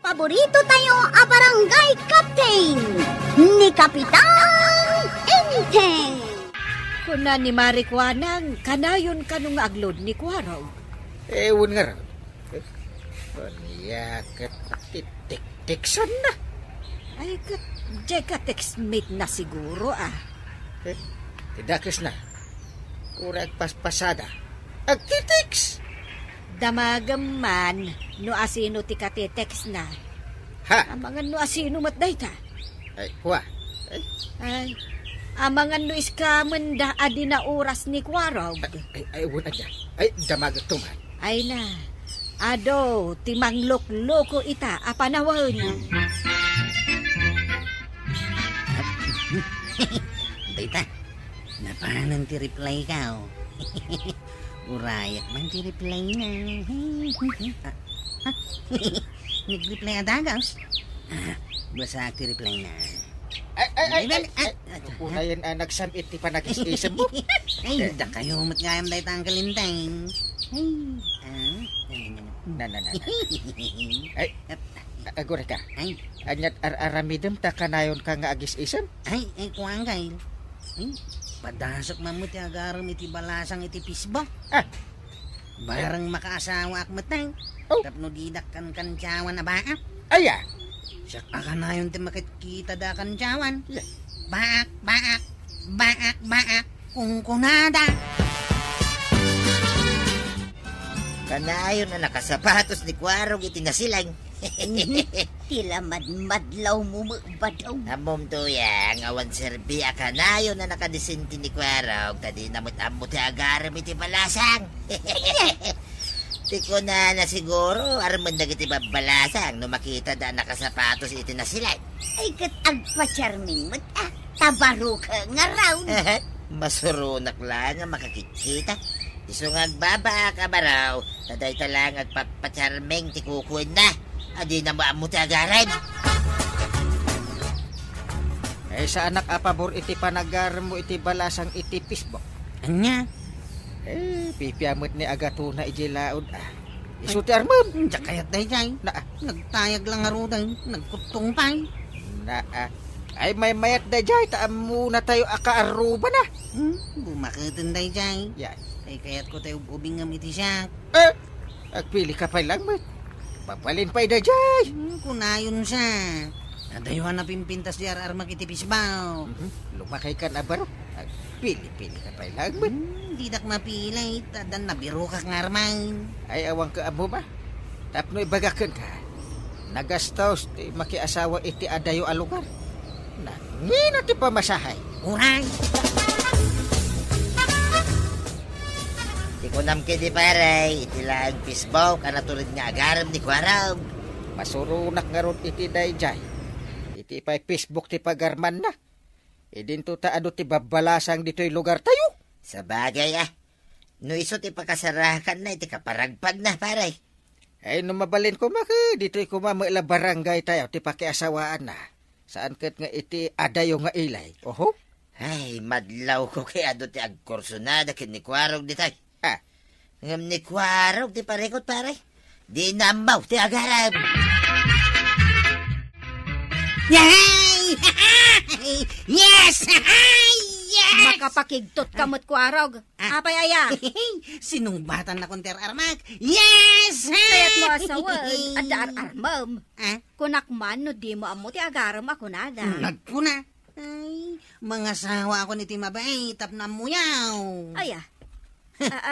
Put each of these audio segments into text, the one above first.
Paborito tayo a barangay captain ni Kapitan Enteng. Kuna ni Marikwanang, kanayon kanong aglod ni Kwaraw. Ewan nga raw. Paniyakat titik-tiksan na. Ay, ka textmate na siguro Tidakis na. Kurang paspasada. Agtitiks! Damagam man, no asino ti katetex na. Ha? Amangan no asino matday ta. Ay, kuha. Ay, amangan no iskaman da adi na oras ni Kwaraw. Ay, wala dyan. Ay, damag tuman. Ay na, ado, timang loko ita, apanawon. Dita, napanan ti reply ka, Urayak man ti reply na. Nag-reply adagaws. Basta ti reply na. Ay, unayan nagsamit ti panag-isisip mo. Ay, da kayo mat ngayam dahi tang kalintang. Ay, agore ka. Ay, Anyat aramidem ta kanayon ka nga agis-isem. ay, kuwang kay. Ay, padasok mamut ti agaram iti balasang iti pisbok. Barang makaasawa ak matang. Tapno didak kan kansyawan na baak. Aya. Siya akanayon ti makikita da kansyawan. Baak, kungkunada. Kanayon na nakasapatos ni Kwarog iti nasilang. Tila madlaw mo badaw. Amom to yang awan serbi akanayon na nakadisinti ni Kwarog. Kadi namut-amut ti agaram iti balasang. Tiko na siguro araman na iti babalasang no makita da nakasapatos iti nasilang. Ay kat agpa-charming mo tabaro ka nga raw. Masurunak lang nga makakikita. Isungag baba ka ba raw? Taday talang agpapacharming ti kukuin na. Adi na maamot ti agaran. Sa anak apabor iti panagaram mo iti balasang iti pisbok. Anya? Pipiamot ni agatuna iti laod. Isuti armam. Kayat dahi jay. Nagtayag lang aruday. Nagkutong pay. Ay may mayat da jay. Taam muna tayo akaaruba na. Bumakitin dahi jay. Yan. Ay kayat ko tayo ubingam iti siya. Agpili ka pa lang mat. Papalin pa da jay. Kunayon siya. Nadayuhan na pimpintas di ararmak iti pisbaw. Lumakay ka na baro. Agpili ka pa lang mat. Didak mapilay. Tadan nabiro ka ngarmang. Ay awang ka amo ba? Tapno ibagakan ka. Nagastaws ti makiasawa iti adayo a lugar. Nangino ti pamasahay. Uray! Di ko namke di pare. Iti lang pisbaw ka natulad nga agaram ni Kwarog. Masurunak nga ron iti dayjay. Iti pa'y Facebook ti pagarman na. Idinto taado ti babalasang dito'y lugar tayo. Sa bagay No iso ti pakasarakan na iti kaparagpag na pare. Ay mabalin ko maka dito'y kumamaila barangay tayo ti pakiasawaan na. Saan kat nga iti adayo nga ilay. Oho? Ay madlaw ko kay ado ti agkursunada kin ni Kwarog di tay. Ngam ni Kwarog ti parekot pare. Di nambaw ti agarab. Yay! Yes! Yes! Makapakigtot kamot Kwarog. Apay aya. Sinumbatan na konter armak. Yes! Kaya't mo asawan at armam. Kunak man no di mo amo ti agaram ako nada. Nagkuna. Ay, mga sawa ako ni Timabay, tap na muyaw. Aya.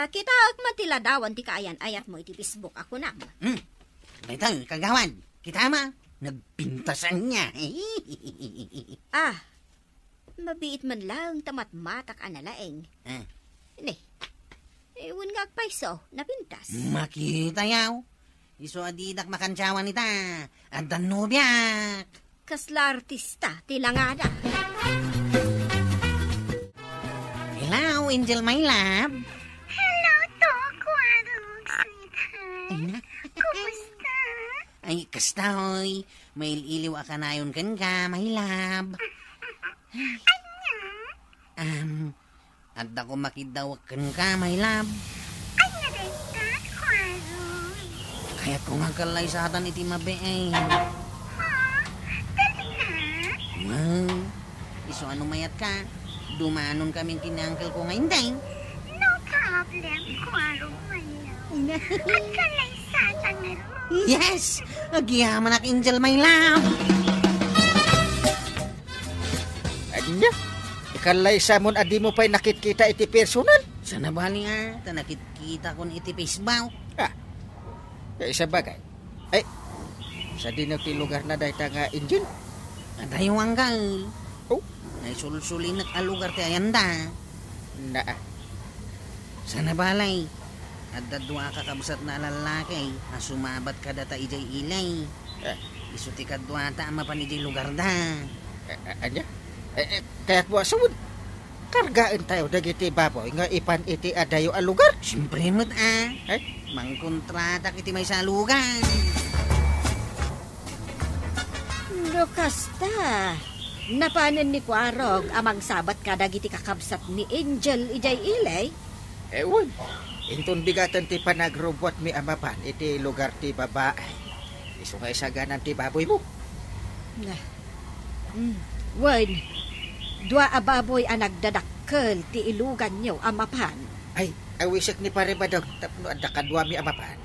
Kita matiladawan ti kaayan ayat mo iti Facebook ako na. Ito, kagawan. Kita ma, nagpintasan niya. Mabiit man lang tamat-matak analaeng. Ewan nga agpaiso, napintas. Makita yaw. Iso adidak makansyawan ita. Andan nobyak. Kasla artista, tilangada. Hello, Angel, my love. Hello, Toko, sweetheart. Kumusta? Ay, kastoy. May iliw akanayon kan ka, my love. At ako makidawakan ka, my love. Ay, narita, Kwaro. Kaya kung nga kalaysatan iti mabeeng. Iso ano mayat ka? Dumanon kaming kinangkel ko ngayon day. No problem, Kwaro Mayaw. At kalaysatan nga ro. Yes! Agyaman ak Angel, my love. Anya? Ikalay sa mon adi mo pa'y nakikita iti personal. Sana bali nga, tanakit kita kon iti Facebook. Kaya isa bagay. Ay, sa dinaw ti lugar na dahi ta nga Angel. Adayo ang gal. Oh? Ay sul-suli nag-alugar ti ayanda. Naa. Sana balay. At dadwa ka kabusat na lalaki. Sumabat ka data ijay ilay. Isu ti kadwa ta ama pan ijay lugar da. Anya? Kaya't mo asawad. Kargaan tayo dagiti baboy nga ipan iti adayo a lugar. Siyempre mo't Ay? Mangkontrata kiti may salugan. Lokasta. Napanan ni Kwarog amang sabat ka dagiti kakabsat ni Angel ijay ilay. Ewan. Inton bigatan ti panagrobot mi amapan iti lugar ti babae. Isu nga isaganan ti baboy mo. Wen, dua ababoy ang nagdadakkel ti ilugan nyo amapan. Ay, awisik ni pare ba daw tapno adda kadwa mi amapan.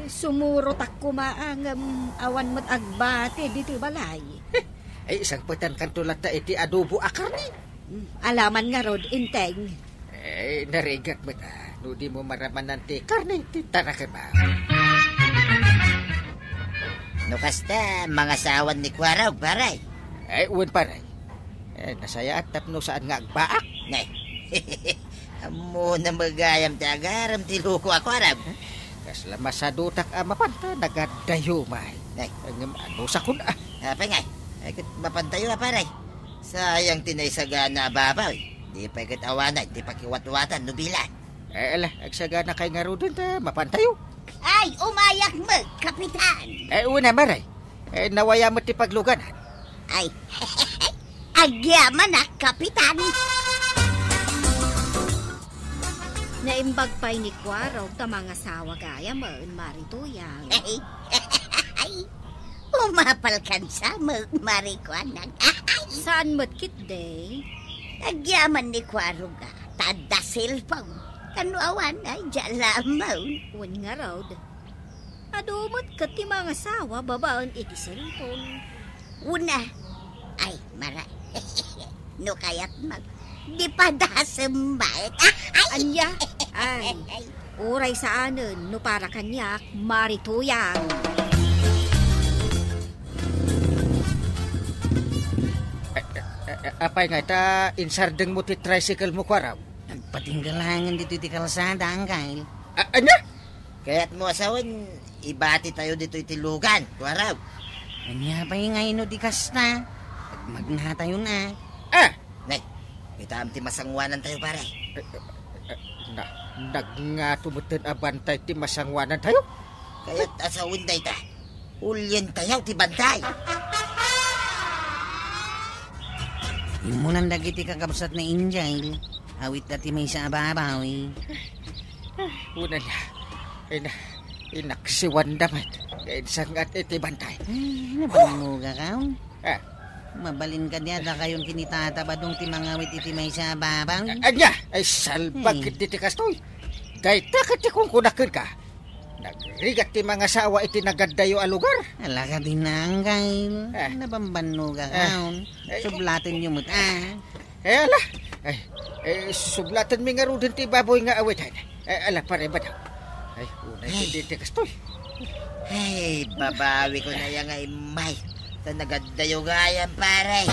Sumuro tak kumaang awan mo't agbati diti balay. Ay isang patan kantulat ta iti adobo akar ni. Alaman nga rod inteng. Eh, narigat mo ta. No di mo maraman nanti karne ti tarakan ba. No kasta, mga sawan ni Kwaraw, paray. Ay, uwan pare. Nasaya at tapno saan nga agbaak. Nay, amo na magayam ti agaram ti luko ako arab. Kasla masadutak amapanta nagadayo may. Nay, Ano sa kun apa ngay? Ay, kat mapantayo na paray. Sayang tinaysaga na babaw. Di pa kat awanan, di pa kiwat-watan, nubilan. ala, agsaga na kay nga ro dun ta, mapantayo. Ay, umayak mo, Kapitan. Una maray. Nawaya mo ti pagluganan. Ay, agyaman na, Kapitan. Naimbag pa'y ni Kwarog ta mga sawa gaya mo marituyang. Ay, umapalkan sa mo, marikwanan. Saan mo't kit day? Agyaman ni Kwaruga, tada cellphone. Kanuawan ay jalamaw. Wen nga rod. Adumot kat ti mga sawa babaan iti cellphone. Una, ay, mara. No kaya't mag, di pa dasembay. Anya? Ay, uray sa anon no para kanyak marituyang. Apay nga ta, insardeng mo ti tricycle mo kwaraw. Nagpatinggalangan dito iti kalsada ang kail. Anya? Kaya't mo asawan, ibati tayo dito itilugan, Kwaraw. Anya pa yung ngayon o di kasta. Magna tayo na. Nay, kita ti masangwanan tayo pare. Nagngatumutin abantay ti masangwanan tayo. Kaya't asawin tayo ta. Ulyan tayo ti bantay. Yung munang dagiti kakabsat na Angel. Awit dati may sa ababaw eh. Una na, inaksiwan damat. Sangat iti bantay. Napanguga ka? Ah. Mabalin ka niya da kayon kinitatabadong ti mga awit iti may sa ababaw. Anya, ay salbag iti kastoy. Dahil takot ti kung kunakin ka. Nagrigat ti mga sawa iti nagadayo a lugar. Alaka din na ang kail. Ah. Nabambanuga ka. Sublatin niyo mo't Ala, sublatan mi nga rudin ti baboy nga awitan. Ala, pare ba daw? Ay, una iti kastoy. Ay, babawi ko na yung ay may. Sa nagadayo gayan pare.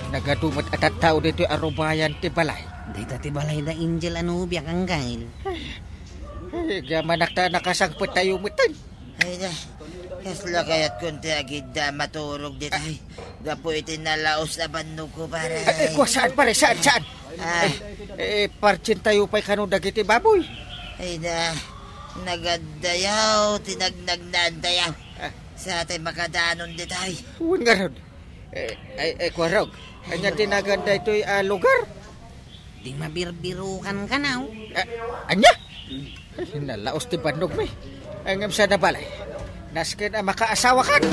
Nagadumot at at tao dito arubayan ti balay. Day tati balay da Angel anubiak ang kail. Ay, gamanak ta nakasangpot tayo mutan. Ay na, kasla kaya't kunti agid da maturog dito. Ay, gapo iti nalaos na bandog ko pare. Kuwa saan pare, saan? Parchin tayo pa'y kanong dagiti baboy. Ay na, nagadayaw, tinagnagnan tayo. Sa atin makadanon dito ay. Huwag nga ron. Kwarog, kanya tinaganda ito'y lugar. Di mabirbirukan ka na. Anya? Nalaos ti bandog mi. Angam sa nabalay. Naskin ang makaasawa kan.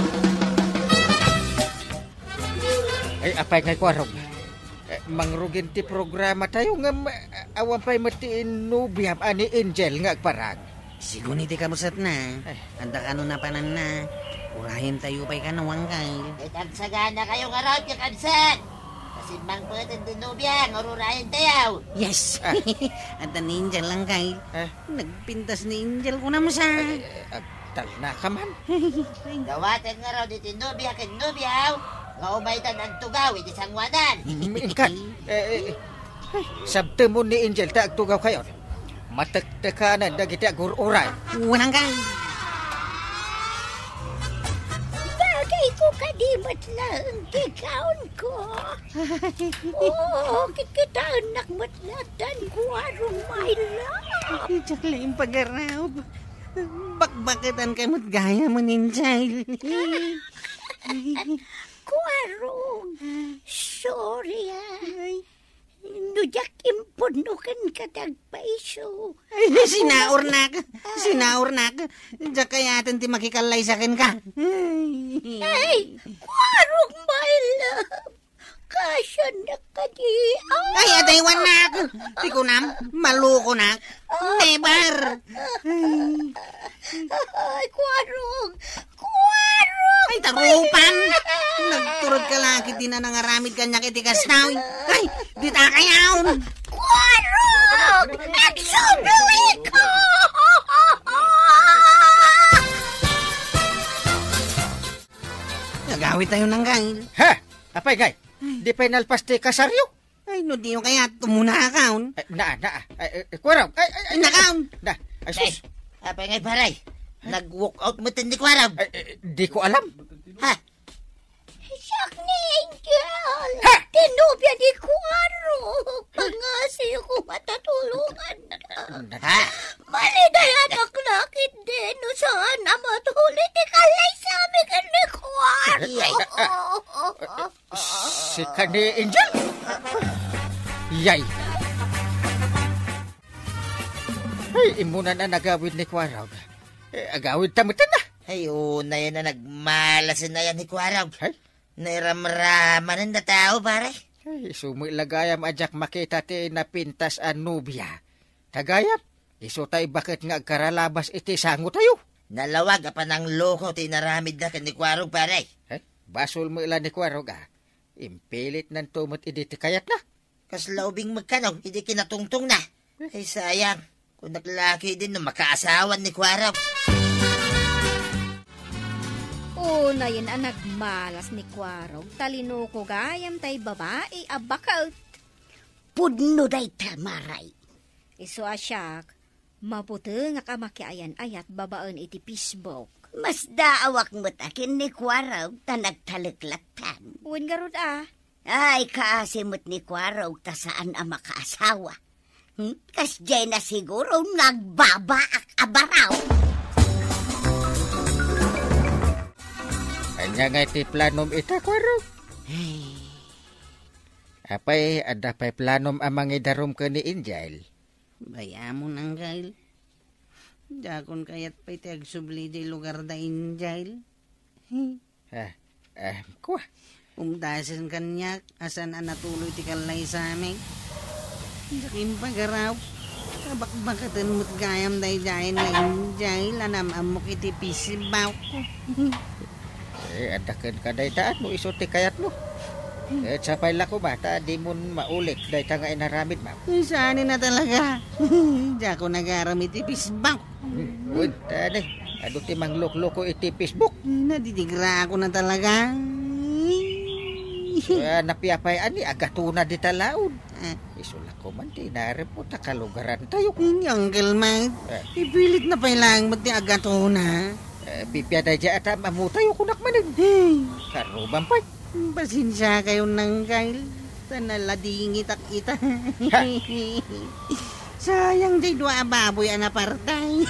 Ay, apay ngay kwarog. Mangrugin ti programa tayo nga awan pa'y matiin nubiam ani Angel nga agparag. Sigun iti kamusat na. Anda ka na panan na. Urahin tayo pa'y kanawang kail. Tagsagana kayo nga raw, kakansan. Kasi mang pwedeng dinubya, ngururahin tayo. Yes! At ni Angel lang kail. Nagpintas ni Angel ko na mo sa... Tal na ka man. Gawatan nga raw di tinubya kin nubyaw. Nga umaytan ang tugaw, iti sangwanan. Mingkat. Sabte mo ni Angel, taagtugaw kayo. Matakdakanan, dagiti agururay. Unang kail. Bagay ko kadimot lang kikaon ko. Oo, kikitaan nakmatlatan ko arong my love. Diyak lang pag-araw. Bakbakitan ka mo't gaya mo ninjay. Kuarong, sorry Nujak impunukan ka tagpaiso. Sinaor na ka. Diyak kayatin ti makikalay sa akin ka. Ay, kuarong my love. Kasya na ka di. Ay, adaywan na ako. Di ko na, maluko na. Never. Ay, kuarong. Ay, tarupan. Nagturod ka lagi din na nangaramid kanya kitikas na. Ay, di takayaw. Kuarong! Nagsubili ko! Nagawit tayo ng gail. Ha? Apay gay? Di pa'y nalpas ti kasaryo? Ay, no di yung kaya tumuna akaun. Kwarog. Nakaun. Na, ay sus. Apay ngay paray. Nag-walk out mo din di kwarab. Di ko alam. Ha? Siyak ni Angel. Ha? Tinubya ni Kuarong. Pangasi ko matatulungan. Ha? Maliday anak lakit din. Saan na matulit ikalay sa amin ka ni Kuarong. Si kani Angel? Yay! Ay, imuna na nagawid ni Kwarog. Agawid tamutan na. Ay, una yan na nagmalasin na yan ni Kwarog. Ay? Nairamraman na tao, pare. Ay, sumilagayam ajak makita ti napintas ang nubya. Tagayap, iso tayo bakit nga karalabas iti sango tayo. Nalawag pa ng loko tinaramid na kan ni Kwarog, pare. Ay, basol mo ilan ni Kwarog Impilit ng tumot iditi kayat na. Kaslaubing magkanaw, hindi kinatungtong na. Ay, sayang. Kung naglaki din na makaasawan ni Kwarog. Una yun ang nagmalas ni Kwarog. Talino ko gayam tay babae abakaut. Pudno day tamaray. Iso asyak, mabuti nga kamakiayan ayat babaan iti Facebook. Mas daawak mo takin ni Kwarog ta nagtaliklaktan. Uwin garod Ay, kaasimot ni Kwarog ta saan ang makaasawa. Kas dyan na siguro nagbabaak abaraw. Anya nga iti planom ita, Kwarog. Apay, ada pa'y planom amang idarom ka ni Angel. Bayamo nang gail. Dakon kayat pa'y tiagsubli di lugar da Angel. Kuha. Umdasan kanyak, asan ang natuloy ti kalay sa amin. Dakim pagaraw. Kabakbakatan mo't gayam day jayin na Angel. Anam amok iti pisibaw ko. Adakan ka day taan mo, iso ti kayat mo. Sapay lako bata, di mo maulit. Day ta nga inaramid, ma'am. Saan na talaga? Diya ko nagaramit iti pisibaw. Uy, tane. Ano ti manglok-loko iti Facebook? Nadidigra ako na talaga. Napiapay ani, agatuna di talaon. Isulak ko man, tinari po takalugaran tayo. Uncle Mike, ipilit na pailang mo ti agatuna. Pipiyada dya at mamutayo kunak manin. Karuban pa. Pasensya kayo nang kail. Tanaladingit ak ita. Sayang di dua baboy ang apartay.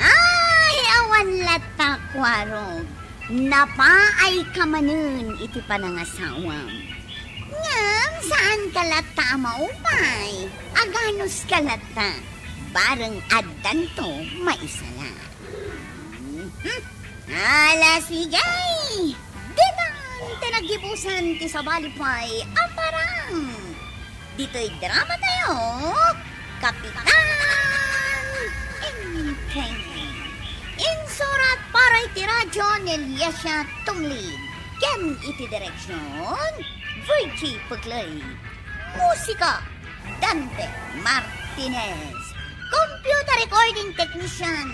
Ay, awan lata, Kwarog. Napaay ka manin iti panangasawam. Nga, Saan kalata maupay? Aganos kalata? Bareng addan to, maisala. Ala sigay! Dinan, tinagibusan ti sabalipay, aparang! Dito'y drama tayo, Kapitan Inteng. Insurat para iti radyo ni Eliasya Tunglid. Ken iti direksyon, Virgie Puglay. Musika, Dante Martinez. Computer recording technician,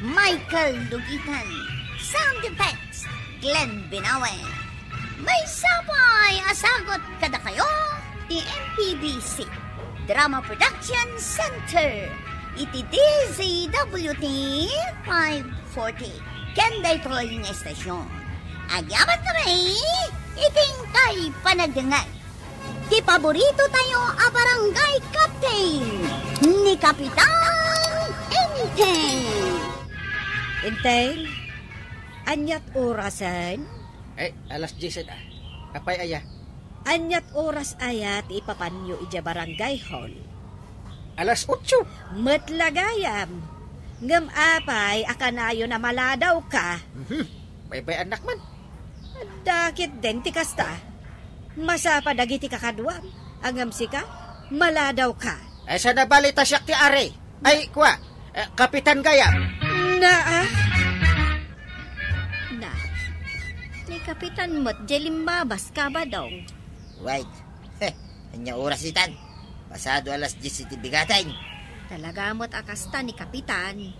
Michael Lugitan. Sound effects, Glenn Binawe. May sabay asagot kada kayo, the MPBC Drama Production Center. Iti DZWT 540. Kenday ko yung estasyon. Agyaman kami, iting kay panagdangay. Di paborito tayo a barangay captain ni Kapitan Inteng. Inteng, anyat orasan? Alas 10 Apay aya? Anyat oras ayat ipapanyo ija barangay hall. Alas 8. Matlagayam. Ngam apay akanayo na maladaw ka. Bay anak man. Dakit den ti kasta. Masapa dagiti kakadwam. Angam sika, maladaw ka. Sa nabalita siya ti are. Ay, kwa, Kapitan Gayam. Na. Ni Kapitan mo't jelimbabas ka ba daw? Wait. Anya oras itan. Pasado alas 10 iti bigatay. Talaga mo't akasta ni Kapitan.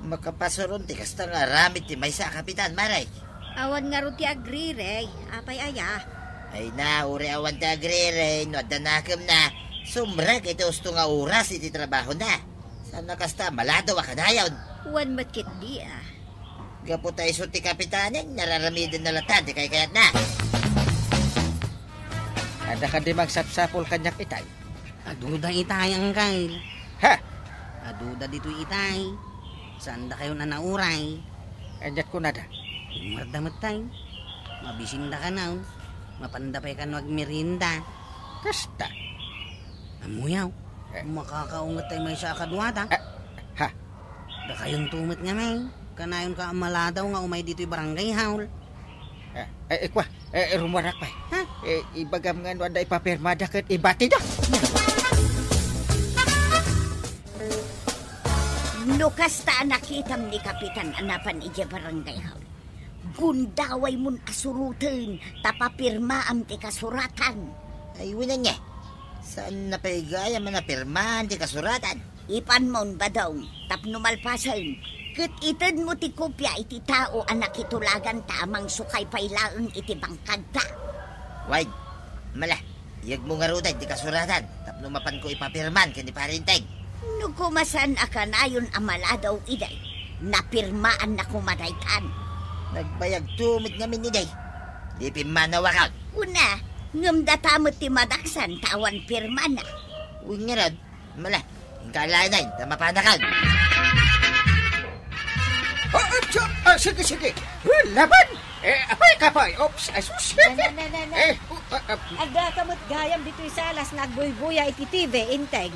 Makapasuron ti kasta nga ramit ti maysa Kapitan Maray. Awan nga ro ti agrire, apay aya. Ay na, uri awan ti agrire, no adanakam na. Sumrag iti usto nga oras iti trabaho na. Sana kasta malado akadayon. Wan matkit di Gapo tayo so ti Kapitanin, nararamidin na latan, di kay kayat na. Ada ka di magsapsapol kanyak itay. Aduda itay ang kail. Ha? Aduda dito itay. Saan da kayo na nauray? Anyat ko nada. Mardamat tayo. Mabisinda ka na. Mapandapay ka wag merinda. Kasta. Amuyaw. Makakaungat tayo may sa akadwata. Ha? Da kayong tumit nga may. Kanayon ka maladaw nga umay dito'y barangay haul. Kwa, rumarak pa. Ha? Ibagam nga no, anda ipapirmada kat ibati da. Nukas ta nakitam ni Kapitan anapan ija barangay haul. Gundaway mun asurutin, tapapirma am ti kasuratan. Ay, wala niya. Saan napaigaya man na pirmahan ti kasuratan? Ipan mon ba daw, tapno malpasan. Kat itad mo ti kopya iti tao anak itulagan tamang sukay pailaang iti bangkad ta. Wait, mala, iyag mo nga ruday ti kasuratan. Tapno mapan ko ipapirman kani parinteng. Nukumasan akan ayon amala daw iday, napirmaan na kumadaytan. Nagbayag tumit nga miniday. Di pimanawakaw. Una, ngamdatamot ti madaksan tawan pirma na. Uy nga rod, mala, ingkalanay, tamapanakan. Sige. Laban! Apay kapay. Oops, asus. Agda kamot gayam dito'y salas nagbuy-buya iti TV, Inteng.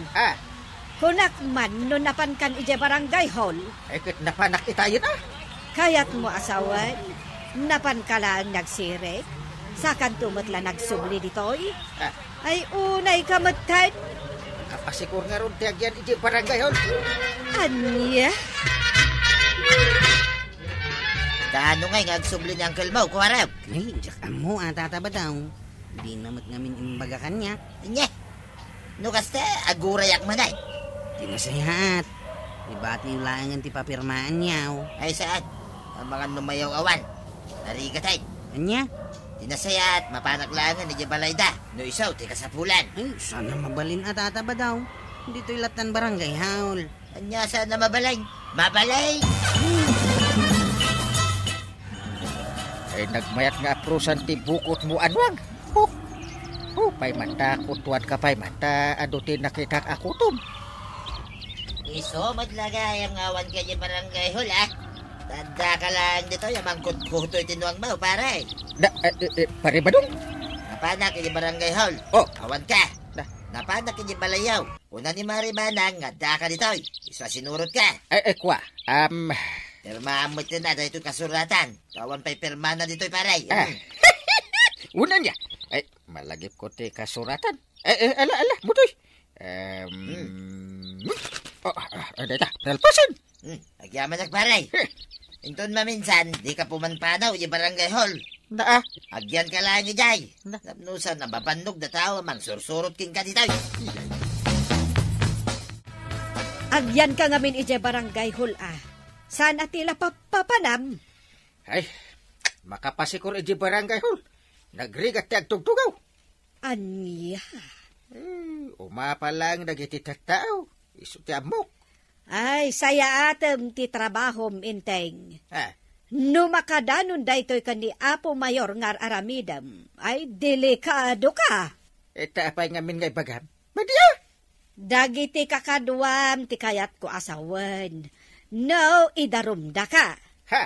Kunak man no napan kan ija barangay hall. Kat napanak itayo na. Kayat mo asawan, napan ka lang nagsirek. Sakan tumot lang nagsubli dito'y. Ay unay kamatad. Kapasikur nga ron tiyagyan ija barangay hall. Anya? Kaano nga agsubli ni Uncle Mau, kuharap? Ay, jak amo atata ba daw? Di namat ngamin imbagakan niya. Nye, no kaste, agurayak manay. Di masayahat. Ibati yung langan ti papirmaan niya. Ay saan? Ang mga numayaw awan. Narigatay. Anya? Tinasayat, mapanaklangan ni Jabalayda. No isaw, ti kasapulan. Ay, sana mabalin atata ba daw? Dito'y latan barangay haul. Anya sana mabalay? Mabalay! Ay nagmayat nga aprusan ti bukot mo anwag. Pay mata kutuan ka pay mata adutin nakita ako tum. Iso, maglagay ang awan kaya barangay hula. Tanda ka lang dito, yung mangkut-kuto itinuang mo, pare. Pare ba dong? Napanak iti barangay hall. Oh. Awan ka. Na. Napanak iti balayaw. Una ni Marimanang nga da ka ditoy. Iswa sinurot ka. Kwa. Pirmaan mo ito na dito kasuratan. Tawan pa'y pirma na dito'y paray. Una niya. Malagip ko ti kasuratan. Ala, mutoy. Data, talpasan. Agyaman nagparay. Inton maminsan, di ka pumanpanaw iti barangay hall. Na. Agyan ka lang ni Jay. Napnusan, nababannog na tao, mang sursurot king ka ditoy. Agyan ka ngamin ije barangay hul Saan atila papanam? Ay, makapasikur iji barangay hall. Nagrigat ti agtugtugaw. Anya? Umapa lang nagiti tao. Isu ti amok. Ay, saya atem ti trabahom inteng. Ha? No makadanon daytoy kani Apo Mayor ngar aramidam, ay delikado ka. Eta apay ngamin ngay bagam. Madiya! Dagiti kakaduam ti kayat ko asawan. No, idarumda ka. Ha?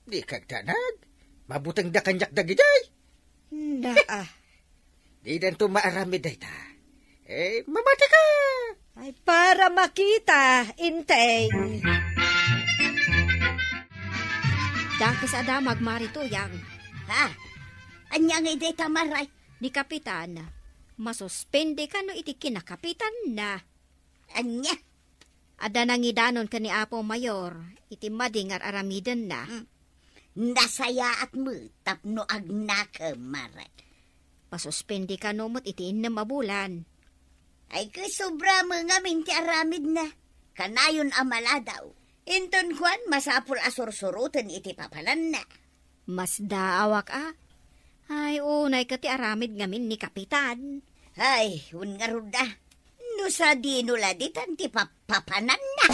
Di kagdanag. Mabutang da kanyak dagiday. Di dan tumaarami dayta. Mamati ka. Ay, para makita, inteng. Dakas ada magmarito yang. Ha? Anya nga ide tamaray. Ni kapitan, masuspende ka no iti kinakapitan na. Anya? Ada nangidanon ka ni Apo Mayor, iti madingar aramidan na. Nasaya at mo, tapno agnaka maray. Pasuspende ka no mo't iti na mabulan. Ay sobra mo nga minti aramid na. Kanayon amala daw. Inton Juan, masapul asursurutan iti papalan na. Mas daawak Ay, unay ka ti aramid ngamin ni kapitan. Ay, un nga ruda. No sa dinuladitan ti papanan na.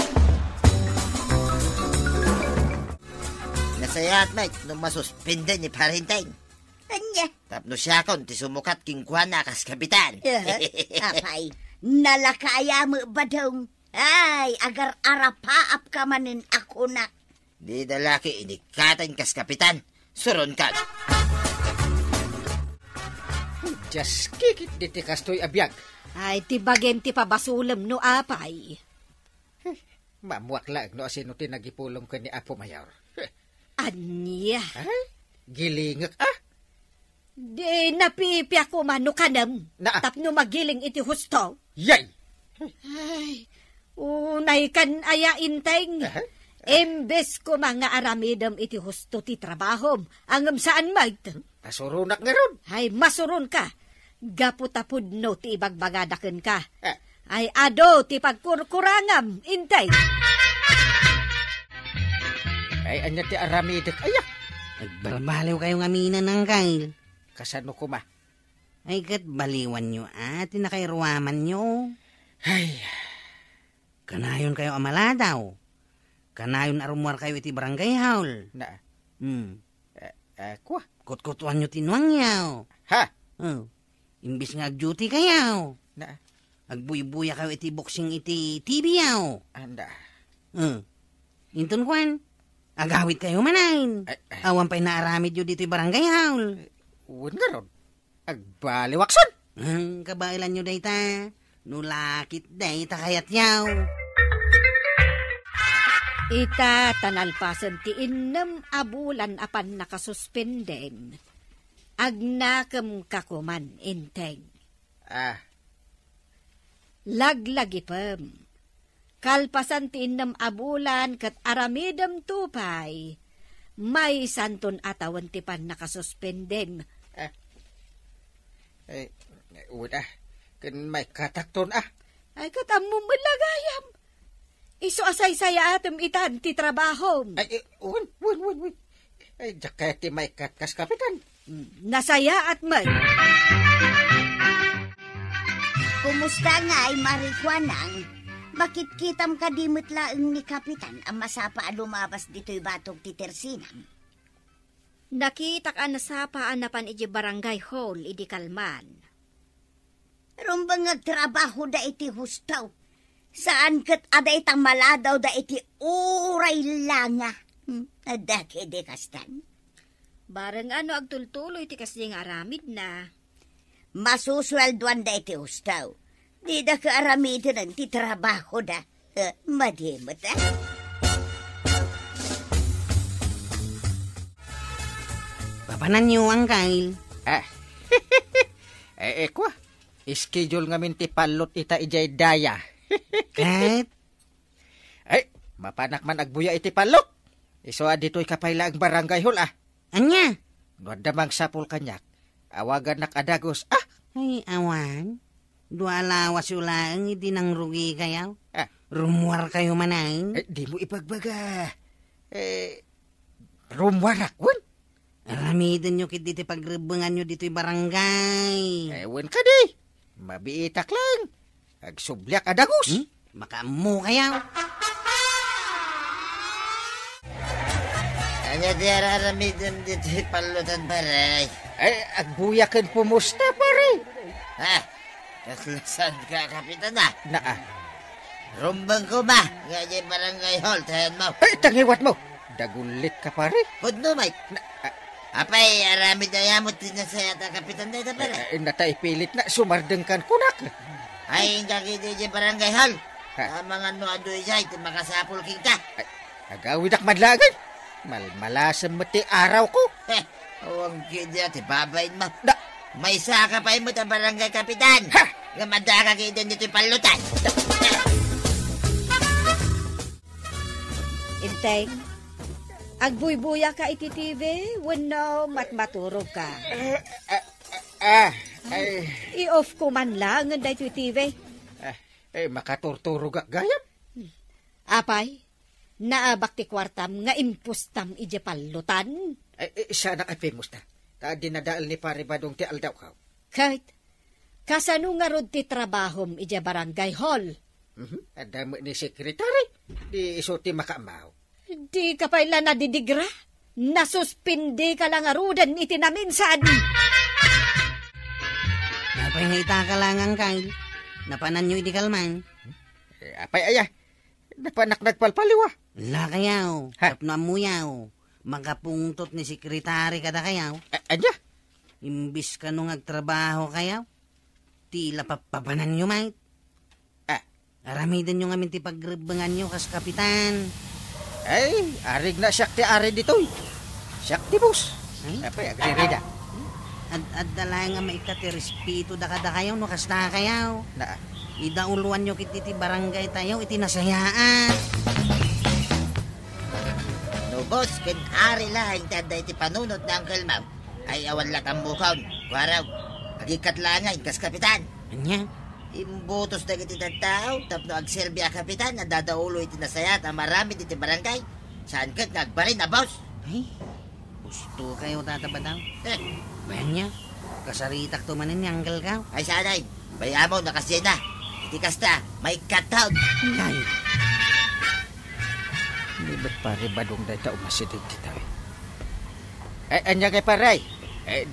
Nasaya at mate, nung masuspinde ni Parinteng. Anya? Tapno siya kon, ti sumukat king kuha na kas kapitan. Apay, nalakaya mo ba daw? Ay, agar arapaap ka manin ako na. Di dalaki, inikatan kas kapitan. Suron ka. Just kikit di ti kastoy abiyag. Ay, ti bagem ti pabasulam no apay. Mamuak lang no asino ti nagipulong ka ni Apo Mayor. Anya? Ay, gilingak Di napipya ko man no kanam. Na. Tapno magiling iti husto. Yay! Ay, unay kan aya inteng. Embes ko mga aramidam iti husto ti trabahom. Angam saan mag? Pasurunak nga ron. Ay, masuron ka. Gaputapud no ti ibagbagadaken ka. Ay, ado ti pagkurkurangam, intay. Ay, anya ti aramidik. Ayak! Nagbarbaliw kayo ng aminan ng kail. Kasano ko ma? Ay, kat baliwan nyo tinakairuaman nyo. Ay, Kanayon kayo amala daw. Kanayon arumuar kayo iti barangay haul. na, kwa? Kutkutuan nyo tinuang yaw. Ha? Imbis nga ag-duty kayaw. Na, Agbuy-buya kayo iti boxing iti TV yaw. anda. Inton kwan, agawit kayo manain. Awan pa'y naaramid yun dito barangay haul. Uwan nga ron. Agbaliwakson. Kabailan nyo dayta. Nulakit dayta kayat yaw. Ita tanalpasan ti innem abulan apan nakasuspenden. Agnakam kakuman inteng. Laglagipem. Kalpasan ti innem abulan kat aramidem tupay. May santon atawan ti pan nakasuspenden. Uwan kan may katakton Ay katammo malagayam. Iso asay saya atem itan ti trabaho. Ay, uwan. Ay, jakay ti may katkas kapitan. Nasaya at man. Kumusta nga ay marikwanang? Bakit kitam kadimot laeng ni Kapitan ang masapa lumabas dito'y batog ti Tersinam? Nakita ka na sapaan na pan iji barangay hall, idi kalman. Rumbang agtrabaho da iti hustaw. Saan kat aday tang maladaw da iti uray langa? Adake de kastan? Barang ano agtultuloy ti kasi nga aramid na. Masusweldoan da iti ustaw. Di da ka aramidan ang ti trabaho da. Madimot Papanan niyo ang kail. Kwa. Schedule nga min ti palot ita ijay daya. Kat, Mapanak man agbuya iti palot. Iso adito'y kapayla ang barangay hall anya? Nuadamang sapul kanyak. Awagan nak adagos. Ay, awan. Dua lawas ulang, hindi nang rugi kayo. Ah. Rumuar kayo manay. Di mo ipagbaga. Rumwarak, wan. Aramidan nyo kit dito pagrebangan nyo dito'y barangay. Wan ka di. Mabiitak lang. Agsublyak adagos. Makamu kayo. Anya di araramidan dito palutan paray. Agbuyakan pumusta pare. Kaslasan ka, kapitan na. Rumbang ko ba? Nga dyan barangay hall, tahan mo. Tangiwat mo. Dagulit ka pare. Pudno, Mike. Apay, arami na yamot din na sa yata, kapitan na ito pare. Nataipilit na sumardengkan kunak. Ay, hindi kita dyan barangay hall. Mga ano adoy siya, ito makasapul king ka. Agawid ak madlagan. Malmalasam mo ti araw ko. Huwag kaya, tibabayin mo. May saka pa mo ta barangay kapitan. Nga madaka kayo dito yung palutan. Inteng, agbuy-buya ka iti TV, wano matmaturog ka. I-off ko man lang ang dito TV. Makaturturog ak gayam. Apay, naabak ti kwartam nga impustam ije palutan. Sana ay pimusta. Ta dinadaal ni pare badong ti aldaw ka. Kahit, kasano nga rod ti trabahom ije barangay hall. Adamo ni sekretary. Di iso ti makamaw. Di ka pa ila nadidigra. Nasuspindi ka lang arudan iti naminsan. Napay nga itaka lang ang kail. Napanan nyo iti kalman. Apay aya. Napanak nagpalpaliwa. La kayaw. Tapno amuyaw. Magapungtot ni sekretary kada kayaw. Anya? Imbis ka nung agtrabaho kayaw. Tila papapanan nyo, mate. Aramidan nyo nga minti pagrebangan nyo kas kapitan. Arig na siyak ti ari ditoy. Siyak ti bus. Apay, agririda. At dalay nga maikati respeto da kada kayaw no kas na kayaw. Idauluan nyo kiti ti barangay tayo iti nasayaan. No, boss, kan ari lang tada iti panunot na ang kalmaw. Ay awan latang bukaw. Waraw, agikat langay kas kapitan. Anya? Imbutos na iti tao, tapno agserbya kapitan, na dadaulo iti nasayat, ang marami iti barangay. Saan kat nagbarin na, boss? Ay, gusto kayo tatabadaw. Bayan niya, kasaritak tumanin ni Uncle Kaw. Ay, sanay, bayamo, nakasya na. Iti kasta, may kataw. Ay, Hindi ba't pare badong dahil ta umasidig dito anya kay paray.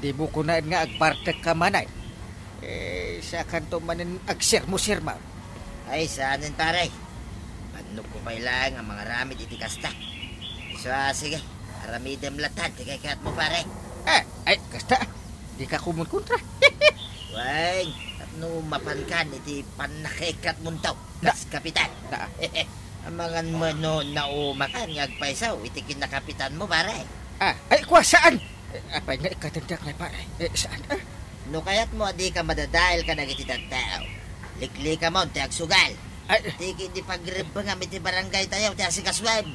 Di mo kunaan nga agbartag ka manay. Sa kanto manin agsirmo-sirma. Ay, saanin pare. Paano ko pailang ang mga ramid iti kasta. So, sige, aramidem latan, tigay-kat mo pare. Kasta, di ka kumunkontra. Wang, tapno mapankan iti panakikat muntaw. Das kapitan. Ang mga mo naumakan, ngagpaisaw, iti kinakapitan mo pare. Kwa saan? Apay nga ikatandak na pare. Saan? No kaya't mo di ka madadahil ka nagititang tao. Likli ka mo, ti agsugal. Tiki di pagribang kami ti barangay tayo, ti asikaswem.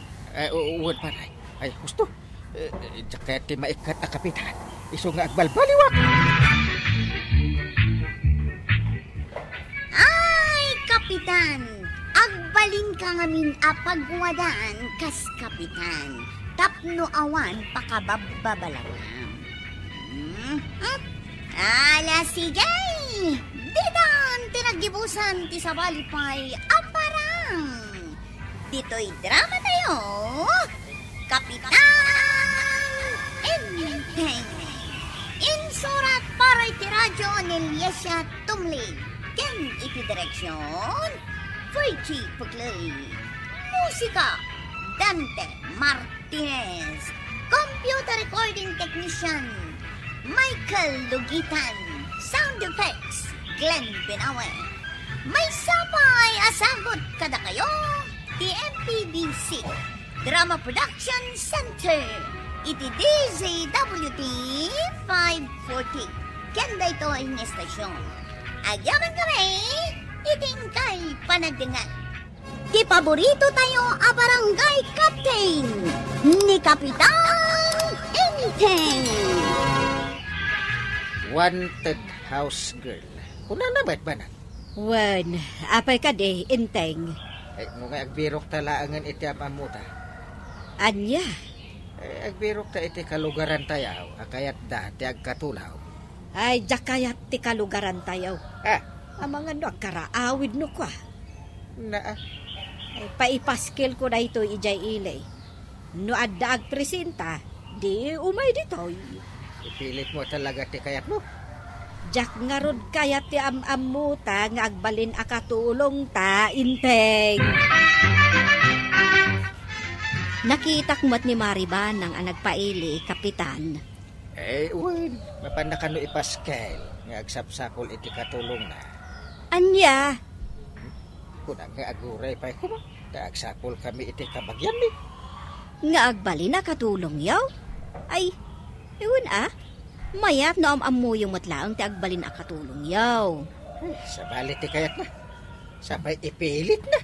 Uwan pare. Ay, gusto. Kaya ti maikat a kapitan. Iso nga agbalbaliwak. Ay, kapitan! Agbalin ka ngamin apagwadaan kas kapitan. Tapno awan pakababalawam. Ala, sige! Didan, tinagibusan ti sabalipay aparang. Dito'y drama tayo. Kapitan Enteng. Insurat para iti radyo ni Liesia Tumli. Ken iti direksyon Frenchy Pugley. Musika Dante Martinez. Computer recording technician, Michael Lugitan. Sound effects, Glenn Binawe. May sapay asagot kada kayo, TMPBC. Drama Production Center. Iti DZWT 540. Kanda ito ang estasyon. Agyaman kami, itingkay panagdangan. Di paborito tayo a barangay captain ni Kapitan Enteng. Wanted house girl. Kuna na ba't ba na? Wan, apay ka de, Enteng. Ay, mga agbirok talaangan iti amamuta. Anya, Ay, agbirok ta iti kalugaran tayaw, akayat da, ti agkatulaw. ay jakayat ti kalugaran tayo. Ah, Ang mga no, karaawid no kwa. na Ay, paipaskil ko na ito ijay ilay. No adda agpresenta, di umay dito. ipilit mo talaga ti kayat mo. Jak nga rod kayat ti amamuta nga agbalin akatulong ta, Inteng. Nakitak mo't ni Mariban ang nagpaili, Kapitan. Eh, uwan, mapanakano ipaskel, nga agsapsakol iti katulong na. Anya, Kuna nga aguray pa ko mo, agsapol kami iti kabagyan mi. Nga agbalin na katulong yaw. Ay, iwan mayat no amamuyong matlaang ti agbalin a katulong yaw. Sabalit ti kayat na. Sabay ipilit na.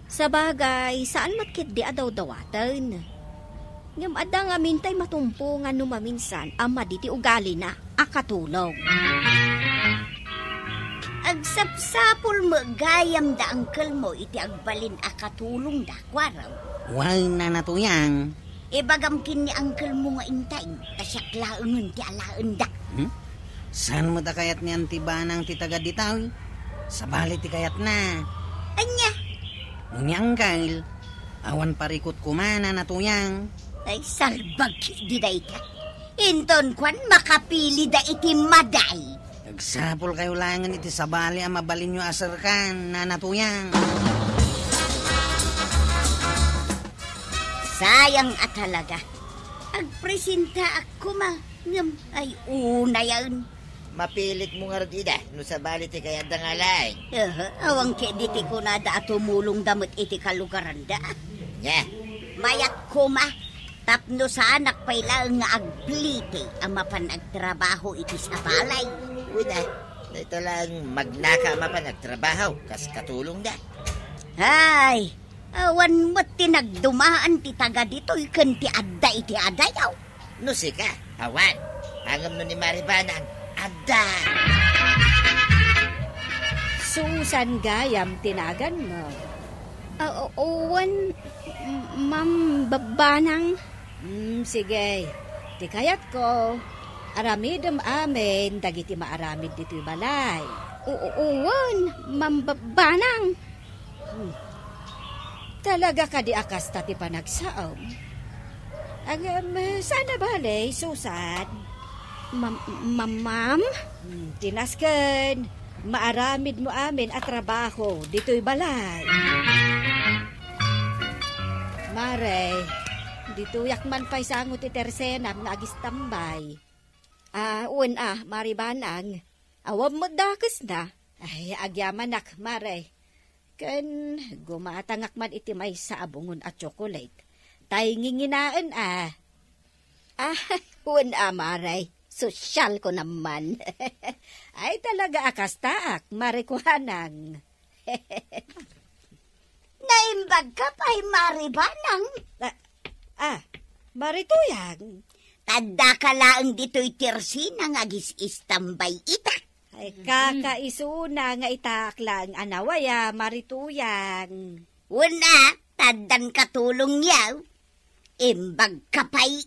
Sa bagay, saan matkit di adaw dawatan? Ngam ada nga mintay matumpo nga numaminsan ama diti ugali na akatulong. Agsapsapol mo gayam da angkel mo iti agbalin akatulong da kwaraw. Wal na natuyang. Ibagam kin ni angkel mo nga intay, tasyak laungan ti alaan da. Saan mo ta kayat ni antibanang ti taga ditawi? Sabali ti kayat na. Anya, Munyang kail, awan parikot kumana natuyang. ay salbag di da ita. Inton kwan makapili da iti maday. Nagsapol kayo langan iti sabali ang mabalin nyo asarkan na natuyang. Sayang at talaga. Agpresenta ako ngam ay una yan. Mapilit mo nga rin no sa balit kaya da nga lay. Awang kediti ko na da tumulong damot iti kalugaran da. Nya, Mayat ko tapno sa anak pailang nga agplite ang mapanagtrabaho iti sa balay. una, ito lang magnaka mapanagtrabaho, kas katulong da. Ay, awan mo't tinagdumaan ti taga dito ikan ti adda iti adayaw. No sika, awan, hangam no ni Maribanang, adda. Susan gayam tinagan mo. Owan, Ma'am Babanang. Sige, di kayat ko. Aramidem amin, dagiti maaramid dito'y balay. Owan, Ma'am Babanang. Talaga ka di akas tati panagsaom. Ang sana balay, Susan. Ma'am? Tinasken, maaramid mo amin at trabaho dito'y balay. Mare, dito yakman pa'y sangot ti tersenam nga agis tambay. Maribanang, awam mo dakas na. Ay, agyamanak, Mare. Kan gumatangak man iti may sa abungon at chocolate. Tay nginginaan Mare. Sosyal ko naman. Ay, talaga akas taak, Mare kuhanang. Naimbag ka pa'y Maribanang. Marituyang. Tanda ka laang dito'y tirsina nga gis-istambay ita. Ay, kakaisuna nga itaklang anawaya, Marituyang. Una, tadan katulong yaw. Imbag ka pa'y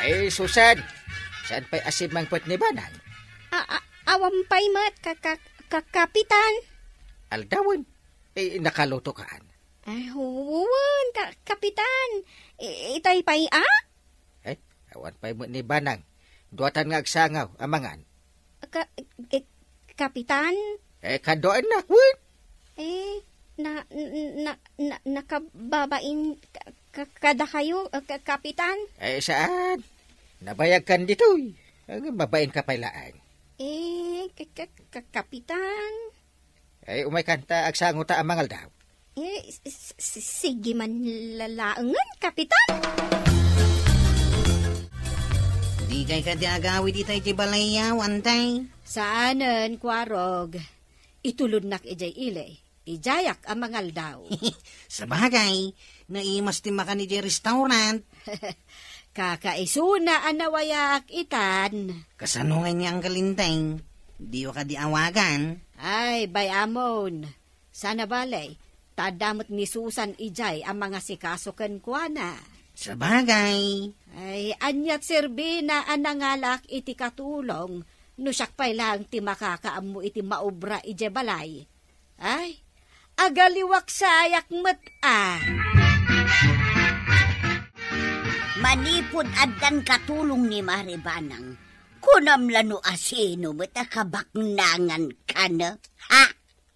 Ay, Susan, saan pa'y asimang pot ni Banang? Awam pa'y mat, Kapitan. Aldawin, nakaluto kaan. Ay, huwan, Kapitan. Itay pa'y Awan pa'y mo ni Banang. Duwatan nga agsangaw, amangan. Kapitan? Kadoan na, wun. Nakababain Kada kayo, Kapitan? Saan? Nabayagkan dito. Mabain ka pailaan. Kapitan? Umay kanta agsango ta amangal daw. Sige man lalaangan, Kapitan. Di kay ka di agawi di tayo di balayaw, antay. Saanan, Kwarog? Itulod nak ijay ilay. Ijayak ang mangal daw. Sa bagay, naimas ti maka ni di restaurant. Kakaisuna anawayak itan. Kasanungan niya ang kalinteng. Di ka di awagan. Ay, bayamon. Sana balay, tadamot ni Susan ijay ang mga sikasokan kwa na. Sa bagay. Ay, anyat sirbi na anangalak iti katulong. Nusak pa'y lang ti makakaam mo iti maobra ije balay. Ay, agaliwak sayak Manipod addan katulong ni Maribanang. Kunamlano asino kabaknangan ka na, ha?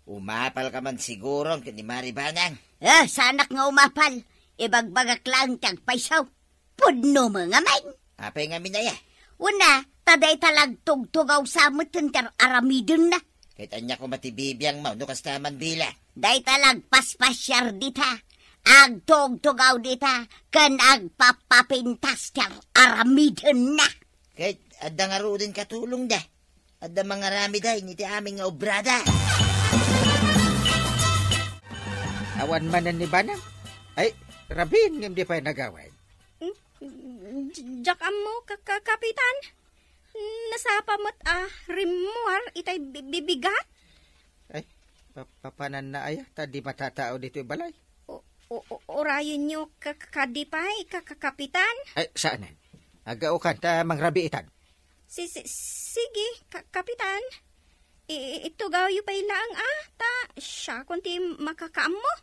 Umapal ka man siguro ni Maribanang. Sanak nga umapal. Ibagbagak lang tiyag paisaw. Pudno mga man. Apay nga minaya. Una, taday talag tugtugaw sa mutuntar aramidon na. Kahit anya ko matibibiyang mau, no kastaman bila. Day talag paspasyar dita. Ag tugtugaw dita. Kan ag papapintas tiyag aramidon na. Kahit adda nga rin katulong da. Adda mga rami da, initi aming nga obrada. Awan manan ni Banang. Ay, Rabin, hindi pa nagawin. Jak mo, Kapitan? Nasapa mo't rimuar itay bibigat? Ay, papanan na ay, tadi matatao dito yung balay. Orayon nyo kadipay, Kapitan? Ay, saanan? Agao ka ta mangrabiitan. Sige, Kapitan. Ito gaw yu pa'y lang ta siya kunti makakaam mo.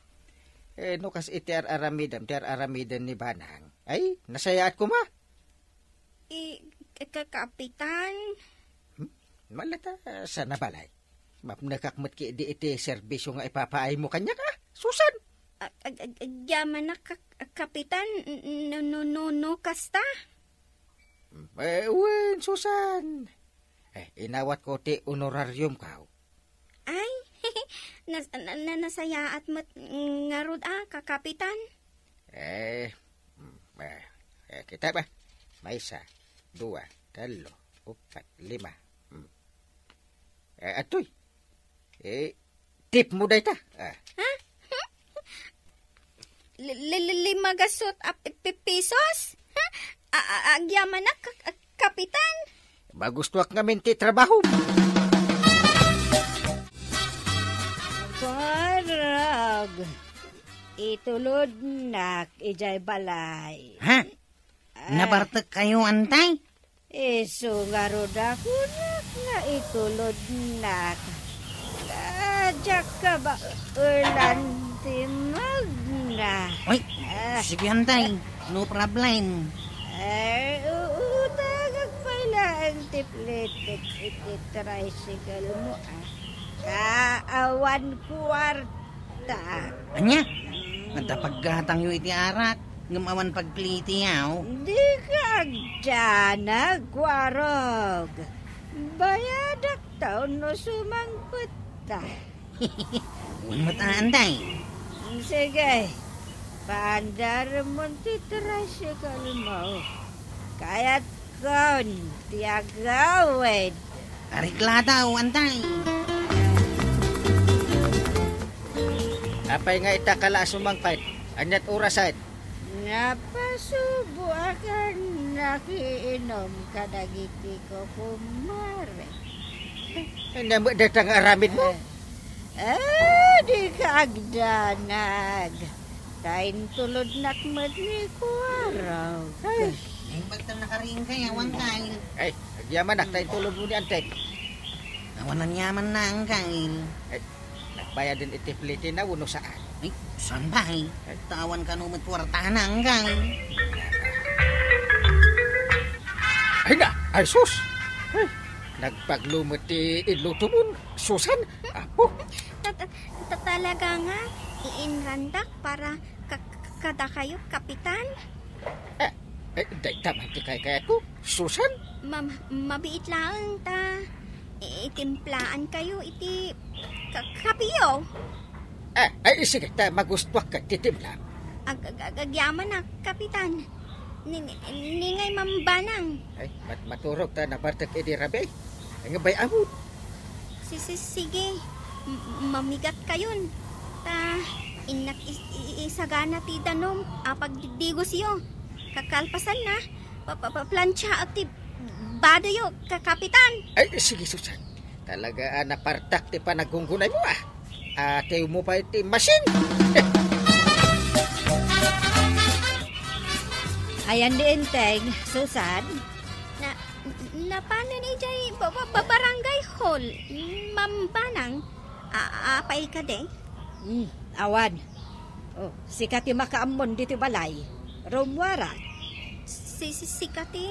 Nukas iti aramidam ni Banang. Ay, nasayaat ko ma. Kapitan. Malata sa nabalay. Mapnakakmat ki di iti serbisyo nga ipapaay mo kanya ka. Susan! Yaman na, Kapitan. No, kasta. Wen, Susan. Inawat ko ti honorarium ka. Ay, nasaya at ngarod Kapitan. Kita ba? May 1, 2, 3, 4, 5. Atoy. Tip mo day ta. Ha? 5 gasot pesos? Agyaman na, Kapitan. Magustuak ngamin ti trabaho. Kwarog. Itulod nak ijay balay. Ha? Nabartak kayo, antay? Iso nga roda ko nga itulod nak. Kadyak ka ba ulan timag na? Uy, sige, antay. No problem. Utagag pala ang tiplitik iti tricycle mo Kaawan kwarta. Anya? Matapaggatang yu iti arak. Ngamawan pagpliti yaw. Di ka agdana, Kwarog. Bayadak taon no sumangkot ta. Unmat antay. Sige, paandar mo ti tricycle mo. Kaya't kon, tiyagawin. Ariklataw, antay. Apay nga itakala sumangpad. Anyat orasan. Napasubo akan nakiinom kadagiti ko kumare. Namu datang aramid mo. Di ka agdanag. Tain tulod nak ni Kwarog. Ay, pagta nakaring kaya, wangkay. Ay, agyaman nak tayo tulog mo ni Antay. Nawanan yaman na ang kail. Nagbayad din itipliti na uno saan. Ay, saan ba eh? Tawan ka numit kwartahan na ang kail. Ay na, ay sus! Ay, nagpaglumot ti iluto mo, Susan. Apo. Talaga nga, iinrandak para kada kayo, Kapitan? Day taman ti kaya ko, Susan. Mabiit lang ta. Itimplaan kayo iti kapiyo. Sige, magustuhan ka titimla. Agyaman na, Kapitan. Ningay mambanang. Maturog ta na bartak edi rabe. Ang bay amot. Sige, mamigat kayon. Ta, inak isagana ti danom, apag digos yo. Kakalpasan na, plansya at ti badayo, Kapitan. Sige, Susan. Talaga napartak ti panagunggunay mo Ate mo pa iti machine. Ayan din, Teng, Susan. Na paano ni Jay barangay hall, mambanang, apay ka de? Awan. Sikat yung makaamon dito balay. Romwara. Sikati,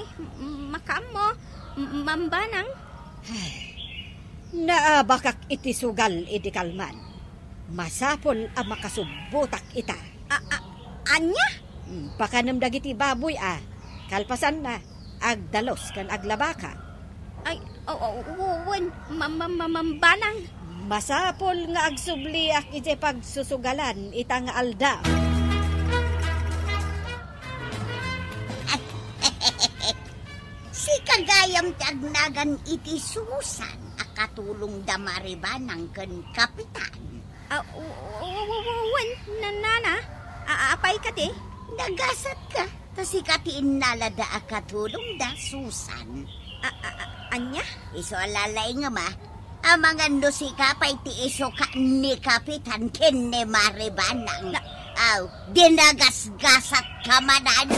makamo, mambanang. Naabakak iti sugal iti kalman. Masapol ang makasubutak ita. Anya? Pakanamdag iti baboy Kalpasan na. Agdalos kan aglabaka. Ay, mambanang. Masapol nga agsubliak iti pagsusugalan ita nga alda. Si kagayam tagnagan iti Susan akatulong damaribanang ken Kapitan. Nana, apay ka de? Nagasat ka, tasikatiin nalada akatulong da Susan. Anya? Iso alalay nga amangan do si kapay ti iso ka ni Kapitan ken ni maribanang. Dinagasgasat ka manan.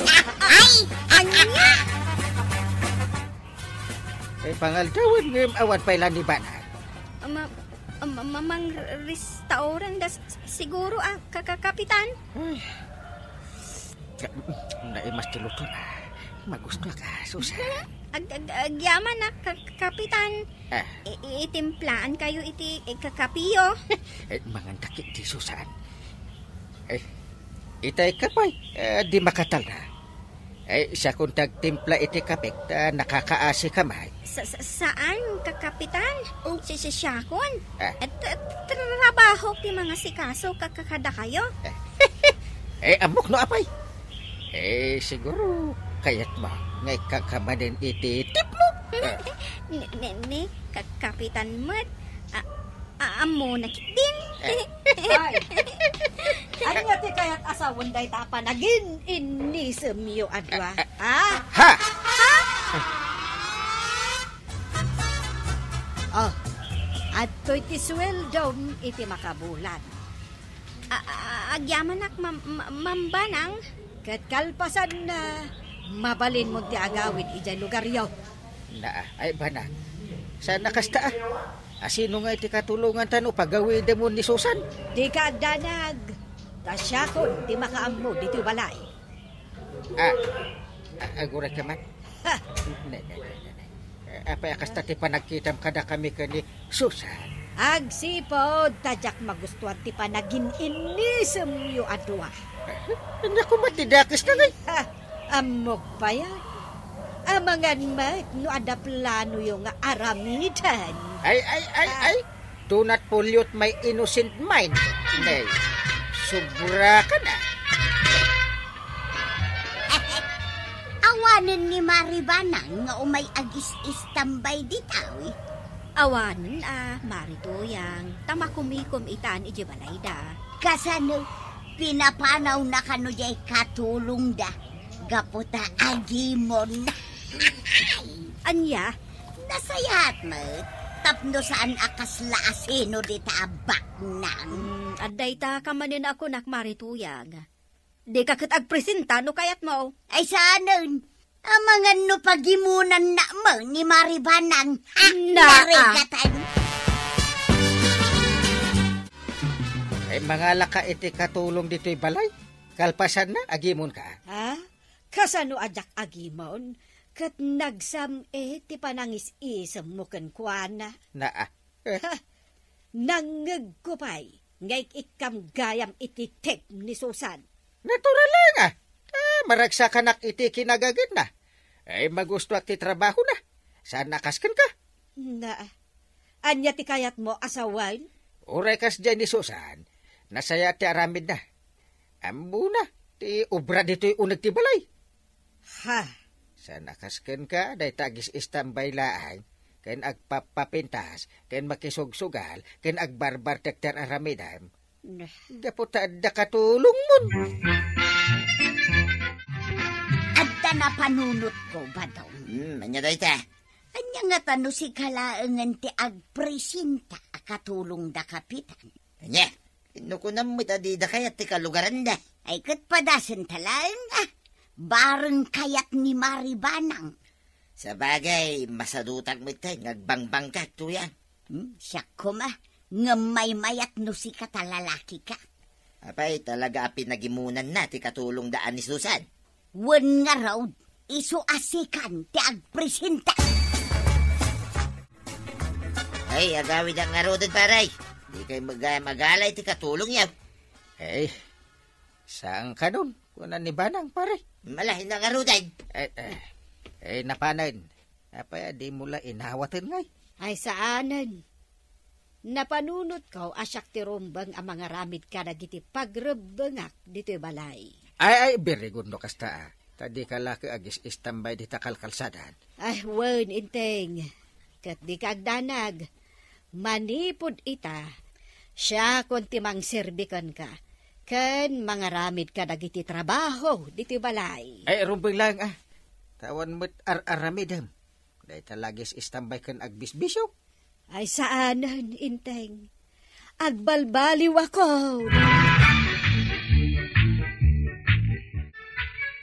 Ay! Anya? Pangaldawan ng awan pailan ni Banay. Mamang restaurant da siguro Kapitan. Naimas tiluto na. Magusto ka, Susan. Agyaman na, Kapitan. Itimplaan kayo iti kakapiyo. Mangandak iti Susan. Itay kapay, di makatal na. Siya kung tagtimpla iti kapik, nakakaasi kamay. Saan, Kapitan? Si Syakon? Trabaho ti mga sikaso kakakada kayo? Amok no apay. Siguro, kaya't mo, ngay kakamanin iti tip mo. Ni, Kapitan Mat, amo nakitdin. Anya ti kayat asawan day tapa nagin inisem yo adwa. Ha? At to'y ti sweldo iti makabulan. Agyaman nak mambanang. Kat kalpasan na mabalin mo ti agawin ijay lugar yo. Ay bana, sana kasta Sino nga iti katulungan tano pagawin mo ni Susan? Di ka danag. Tasyakon, di makaammo, dito balay. Agurat ka man? Apay akas ti panagkitam kada kami ka ni Susan. Agsipod, tadyak magustuhan ti panagin inisem yu adwa. Naku matidakis na ngay. Amok pa yan. Amangan mat, no ada plano yung aramitan. Ay. Do not pollute my innocent mind. Nay, sobra ka na. Awanan ni Maribanang nga umay agis-istambay ditaw. Awanan maritoyang tamakumikom itaan ijibalay da. Kasano, pinapanaw na kanuyay katulong da. Gaputa agimon. Anya? Nasayat mo. Tapno saan akas laasino dita abak nang. Aday ta kamanin ako nakmarituyag. Di ka kitagpresenta no kayat mo. Ay saanon? Amangan no pagimunan na mo ni Maribanang. Narigatan. Ay mga laka iti katulong dito'y balay. Kalpasan na, agimon ka. Kasano ajak agimon? Kat nagsam ti panangis-isam mo kenkwana. Nangeg ko pa'y, ngay ikam gayam iti tip ni Susan. Natural lang ah. Maragsa ka nak iti kinagagid na. Ay magusto at ti trabaho na. Saan nakaskan ka? Na, anya ti kayat mo asawan? Uray kas dyan ni Susan. Nasaya ti aramid na. Ambo na. Ti ubra dito'y unag ti balay. Ha? Saan nakaskan ka? Day tagis istambay laan. Ken agpapapintas. Ken makisugsugal. Ken agbarbar tekter aramidam. Daputa da katulong mon. Adda na panunot ko, Badong. Anya day ta? Anya nga tano si kalaangan ti agpresinta katulong da kapitan. Anya, inukunam mo di da kayat ti kalugaran da. Ay kat padasan talaan bareng kayat ni Maribanang. Sa bagay, masadutan mo tayo, ngagbangbang ka, tuyan. Siya ko nga may mayat no si katalalaki ka. Apay, talaga pinagimunan na ti katulong daan ni Susan. Wan nga raw, isuasikan ti agpresenta. Ay, agawid ang ngarodod, paray. Di kayo magalay ti katulong yaw. Eh, saan ka nun? Kunan ni Banang, pare. Malahin ang ngarodod. Napanan. Apaya, di mula inawatan ngay. Ay saanan. Napanunot ko asyak ti rumbang ang mga ramid ka na giti pagrebengak dito'y balay. Ay, very good no kasta. Tadi ka laki agis istambay di takal kalsadan. Ay, wen, inteng. Kat di kagdanag. Manipod ita. Siya kung timang serbikan ka. Ken mga ramid ka na giti trabaho dito'y balay. Ay, rumbang lang Tawan mo't aramidam. Dahil talagis istambay kan agbisbisyo. Ay saanan, inteng. Agbalbaliw ako.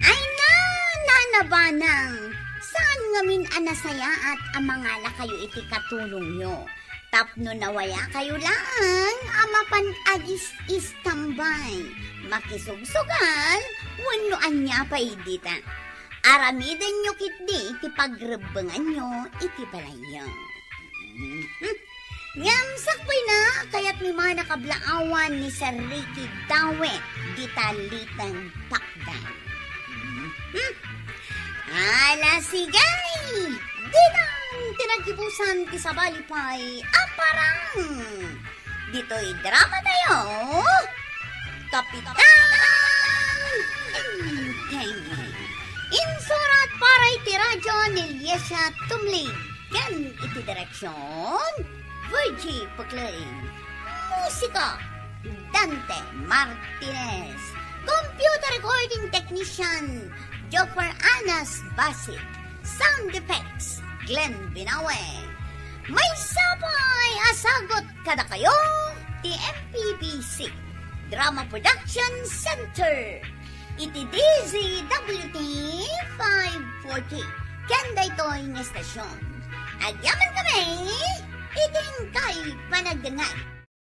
Ay na, nanabanang. Saan ngamin anasaya at amangala kayo iti katulong nyo? Tapno nawaya kayo lang, amapan agis istambay. Makisugsugal, wano anya pa idita. Aramidan nyo kitdi, iti pagrebengan nyo, iti palayo. Ngam sakpay na, kaya't may mga nakablaawan ni Sir Ricky Dawe, di talitang pakdan. Ala sigay, di nang tinagibusan ti sabalipay, aparang. Dito'y drama tayo, Kapitan Enteng. Insurat para iti radyo ni Liesha Tumlig. Yan iti direksyon, Virgie Puclay. Musika, Dante Martinez. Computer recording technician, Joper Anas Basit. Sound effects, Glenn Binawe. May sabay asagot kada kayo, ti MPBC Drama Production Center. Iti DZWT 540. Kanda ito'y ng estasyon. Agyaman kami, iting kay panagdangan.